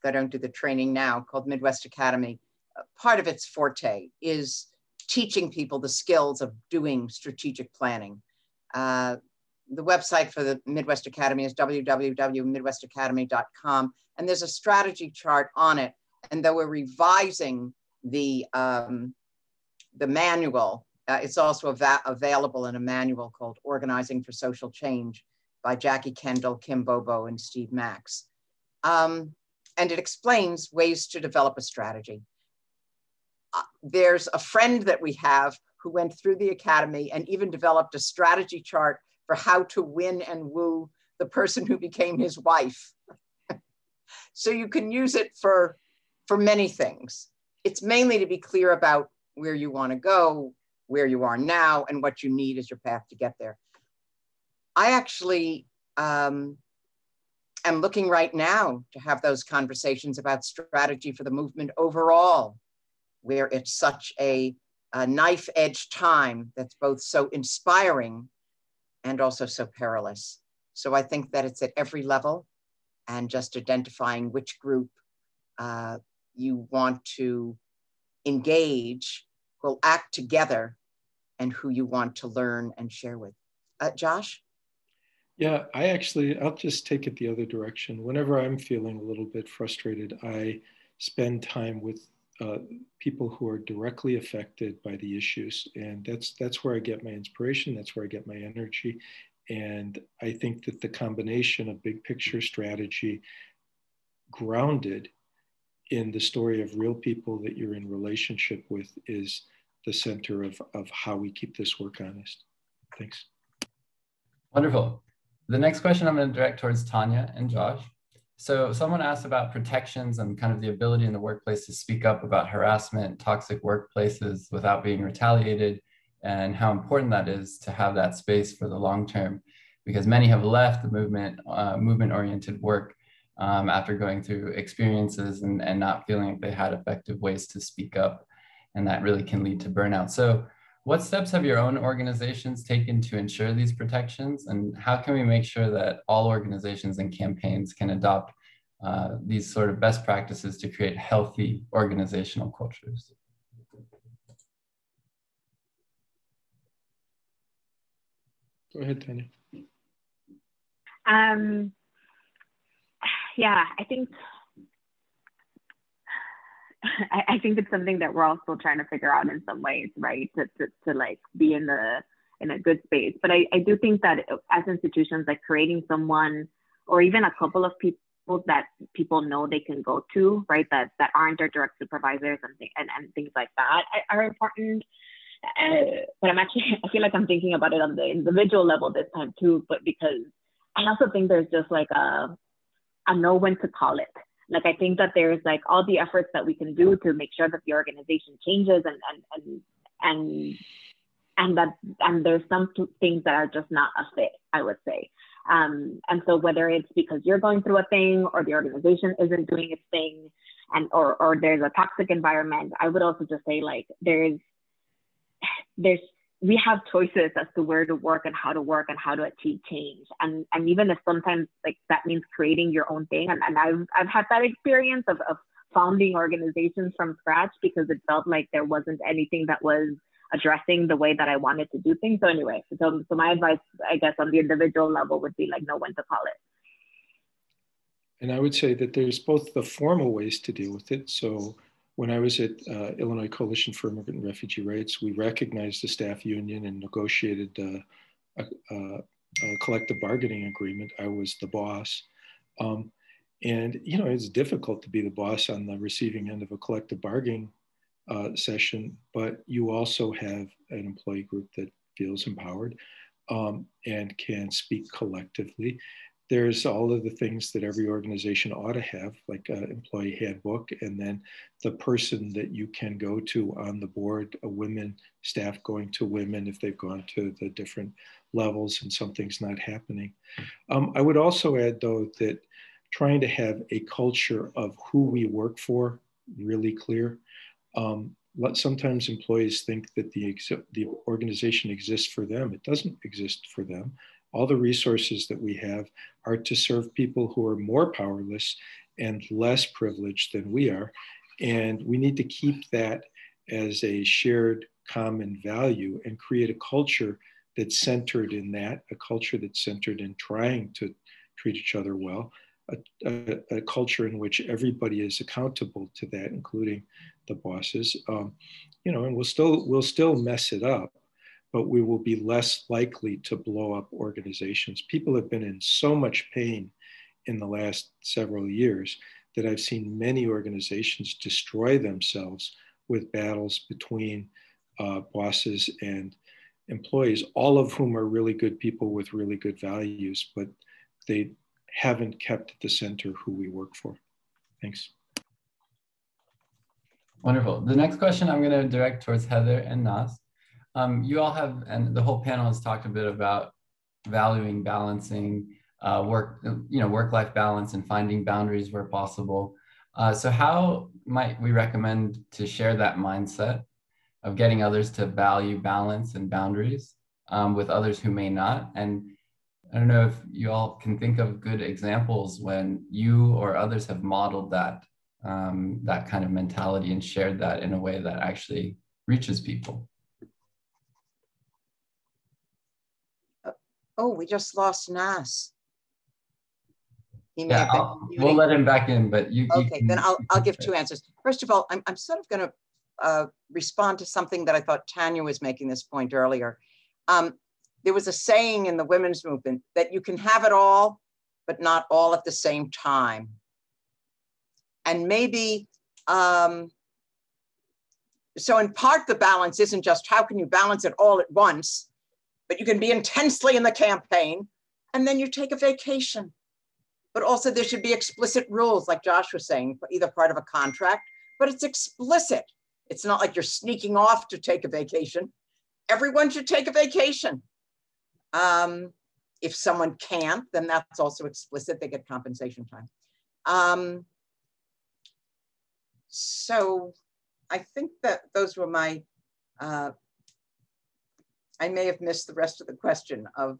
I don't do the training now, called Midwest Academy. Part of its forte is teaching people the skills of doing strategic planning. The website for the Midwest Academy is www.midwestacademy.com, and there's a strategy chart on it. And though we're revising the manual, it's also available in a manual called Organizing for Social Change by Jackie Kendall, Kim Bobo, and Steve Max. And it explains ways to develop a strategy. There's a friend that we have who went through the academy and even developed a strategy chart for how to win and woo the person who became his wife. So you can use it for many things. It's mainly to be clear about where you want to go, where you are now, and what you need as your path to get there. I actually am looking right now to have those conversations about strategy for the movement overall, where it's such a knife-edge time that's both so inspiring and also so perilous. So I think that it's at every level, and just identifying which group you want to engage, will act together, and who you want to learn and share with. Josh? Yeah, I'll just take it the other direction. Whenever I'm feeling a little bit frustrated, I spend time with people who are directly affected by the issues. And that's where I get my inspiration, that's where I get my energy. And I think that the combination of big picture strategy grounded in the story of real people that you're in relationship with is the center of how we keep this work honest. Thanks. Wonderful. The next question I'm going to direct towards Tania and Josh. So someone asked about protections and kind of the ability in the workplace to speak up about harassment, toxic workplaces without being retaliated, and how important that is to have that space for the long term, because many have left the movement-oriented work after going through experiences and not feeling like they had effective ways to speak up. And that really can lead to burnout. So what steps have your own organizations taken to ensure these protections? And how can we make sure that all organizations and campaigns can adopt these sort of best practices to create healthy organizational cultures? Go ahead, Tania. Yeah, I think it's something that we're all still trying to figure out in some ways, right? To like be in a good space. But I do think that as institutions, like creating someone or even a couple of people that people know they can go to, right? That aren't their direct supervisors and things like that are important. But I feel like I'm thinking about it on the individual level this time too, but because I also think there's just like a know when to call it. Like, I think that there's like all the efforts that we can do to make sure that the organization changes and there's some things that are just not a fit, I would say. And so whether it's because you're going through a thing or the organization isn't doing its thing or there's a toxic environment, I would also just say like we have choices as to where to work and how to achieve change. And even if sometimes like that means creating your own thing. And I've had that experience of founding organizations from scratch because it felt like there wasn't anything that was addressing the way that I wanted to do things. So anyway, so my advice, I guess, on the individual level would be like, know when to call it. And I would say that there's both the formal ways to deal with it. So When I was at Illinois Coalition for Immigrant and Refugee Rights, we recognized the staff union and negotiated a collective bargaining agreement. I was the boss. And, you know, it's difficult to be the boss on the receiving end of a collective bargaining session, but you also have an employee group that feels empowered and can speak collectively. There's all of the things that every organization ought to have, like an employee handbook, and then the person that you can go to on the board, a women, staff going to women if they've gone to the different levels and something's not happening. I would also add, though, that trying to have a culture of who we work for really clear. Sometimes employees think that the organization exists for them. It doesn't exist for them. All the resources that we have are to serve people who are more powerless and less privileged than we are. And we need to keep that as a shared common value and create a culture that's centered in that, a culture that's centered in trying to treat each other well, a culture in which everybody is accountable to that, including the bosses. You know, and we'll still mess it up, but we will be less likely to blow up organizations. People have been in so much pain in the last several years that I've seen many organizations destroy themselves with battles between bosses and employees, all of whom are really good people with really good values, but they haven't kept at the center who we work for. Thanks. Wonderful. The next question I'm going to direct towards Heather and Nas. You all have, and the whole panel has talked a bit about valuing, balancing work-life balance and finding boundaries where possible. So how might we recommend to share that mindset of getting others to value balance and boundaries with others who may not? And I don't know if you all can think of good examples when you or others have modeled that, that kind of mentality and shared that in a way that actually reaches people. Oh, we just lost Nas. He may Yeah, have been we'll let him back in, but you. Okay, you then I'll give two answers. First of all, I'm sort of going to respond to something that I thought Tania was making this point earlier. There was a saying in the women's movement that you can have it all, but not all at the same time. And maybe, so in part, the balance isn't just how can you balance it all at once, but you can be intensely in the campaign and then you take a vacation. But also there should be explicit rules, like Josh was saying, either part of a contract, but it's explicit. It's not like you're sneaking off to take a vacation. Everyone should take a vacation. If someone can't, then that's also explicit. They get compensation time. So I think that those were my, I may have missed the rest of the question of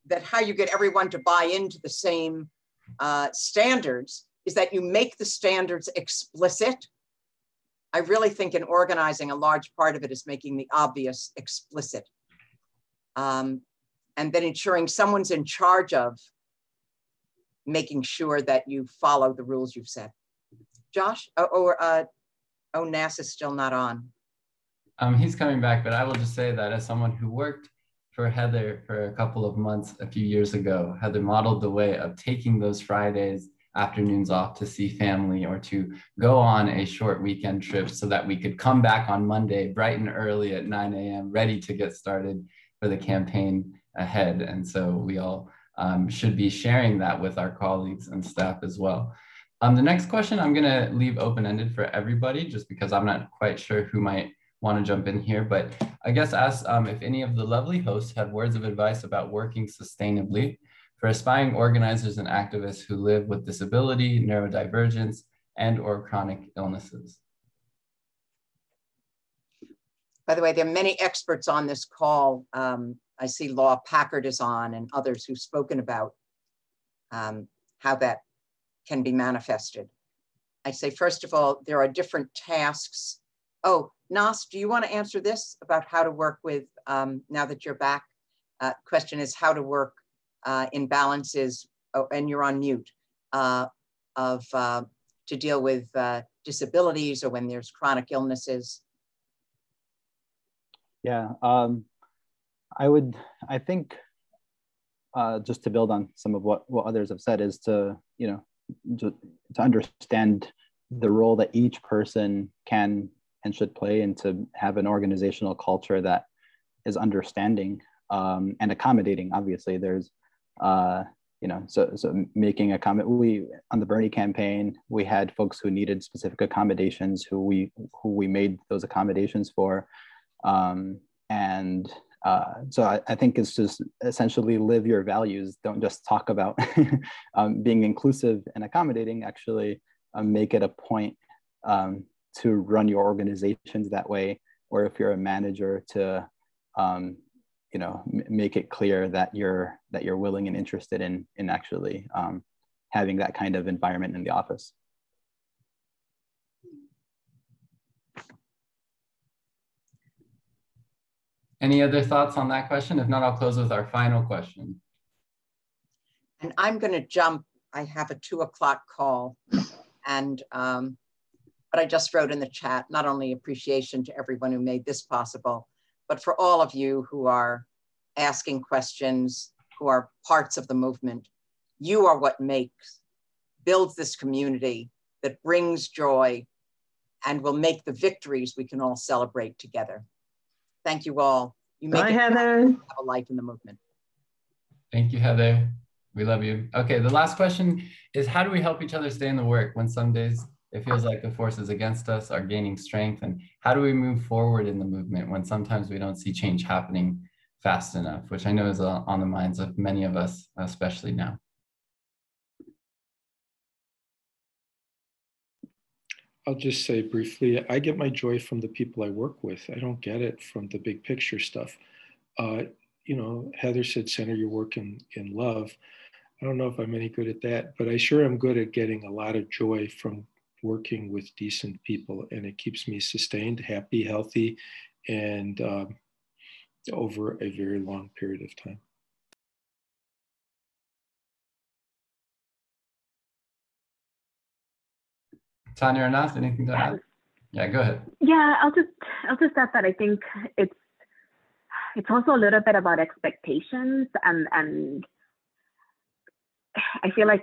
that how you get everyone to buy into the same standards is that you make the standards explicit. I really think in organizing, a large part of it is making the obvious explicit. And then ensuring someone's in charge of making sure that you follow the rules you've set. Josh, oh, Nas is still not on. He's coming back, but I will just say that as someone who worked for Heather for a couple of months a few years ago, Heather modeled the way of taking those Fridays afternoons off to see family or to go on a short weekend trip so that we could come back on Monday bright and early at 9 a.m. ready to get started for the campaign ahead. And so we all should be sharing that with our colleagues and staff as well. The next question I'm going to leave open-ended for everybody just because I'm not quite sure who might want to jump in here, but I guess ask if any of the lovely hosts have words of advice about working sustainably for aspiring organizers and activists who live with disability, neurodivergence, and or chronic illnesses. By the way, there are many experts on this call. I see Law Packard is on and others who've spoken about how that can be manifested. I say, first of all, there are different tasks. Oh, Nas, do you want to answer this about how to work with, now that you're back? Question is how to work in balances, oh, and you're on mute, to deal with disabilities or when there's chronic illnesses? Yeah, I think just to build on some of what others have said is to, to understand the role that each person can and should play, and to have an organizational culture that is understanding and accommodating. Obviously, there's, so making a comment. We, on the Bernie campaign, we had folks who needed specific accommodations, who we made those accommodations for. So I think it's just essentially live your values. Don't just talk about being inclusive and accommodating. Actually make it a point to run your organizations that way, or if you're a manager, to make it clear that you're willing and interested in actually having that kind of environment in the office. Any other thoughts on that question? If not, I'll close with our final question. And I'm going to jump. I have a 2 o'clock call, and but I just wrote in the chat, not only appreciation to everyone who made this possible, but for all of you who are asking questions, who are parts of the movement. You are what builds this community that brings joy and will make the victories we can all celebrate together. Thank you all. You make it Heather. have a life in the movement. Thank you, Heather. We love you. Okay, the last question is, how do we help each other stay in the work when some days it feels like the forces against us are gaining strength? And how do we move forward in the movement when sometimes we don't see change happening fast enough, which I know is on the minds of many of us, especially now? I'll just say briefly, I get my joy from the people I work with. I don't get it from the big picture stuff. Heather said, center your work in love. I don't know if I'm any good at that, but I sure am good at getting a lot of joy from working with decent people, and it keeps me sustained, happy, healthy, and over a very long period of time. Tania or Nath, anything to add? Yeah, go ahead. Yeah, I'll just add that I think it's also a little bit about expectations, and I feel like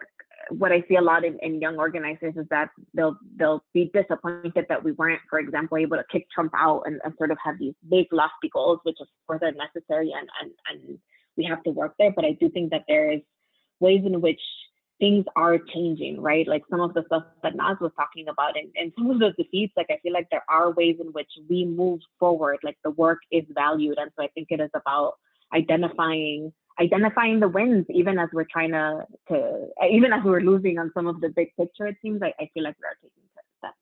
what I see a lot in young organizers is that they'll be disappointed that we weren't, for example, able to kick Trump out and sort of have these big lofty goals, which of course are necessary and we have to work there. But I do think that there is ways in which things are changing, right? Like some of the stuff that Naz was talking about and some of those defeats, like I feel like there are ways in which we move forward, like the work is valued. And so I think it is about identifying the wins, even as we're trying even as we're losing on some of the big picture, it seems like I feel like we are taking steps.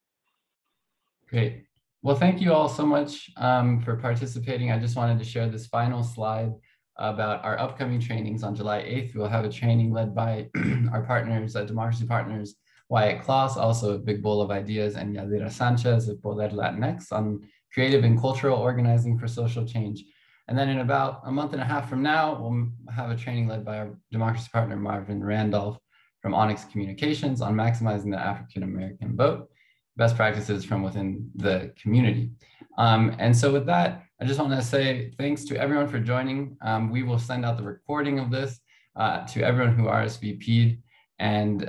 Great. Well, thank you all so much for participating. I just wanted to share this final slide about our upcoming trainings. On July 8th, we'll have a training led by our partners at Democracy Partners, Wyatt Kloss, also a Big Bowl of Ideas, and Yadira Sanchez of Poder Latinx on creative and cultural organizing for social change. And then in about a month and a half from now, we'll have a training led by our Democracy partner, Marvin Randolph from Onyx Communications on maximizing the African-American vote, best practices from within the community. And so with that, I just want to say thanks to everyone for joining. We will send out the recording of this to everyone who RSVP'd. And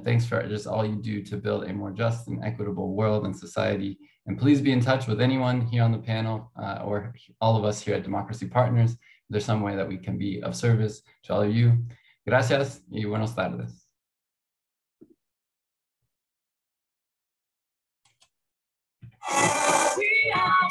thanks for just all you do to build a more just and equitable world and society. And please be in touch with anyone here on the panel or all of us here at Democracy Partners. If there's some way that we can be of service to all of you. Gracias y buenos tardes. We are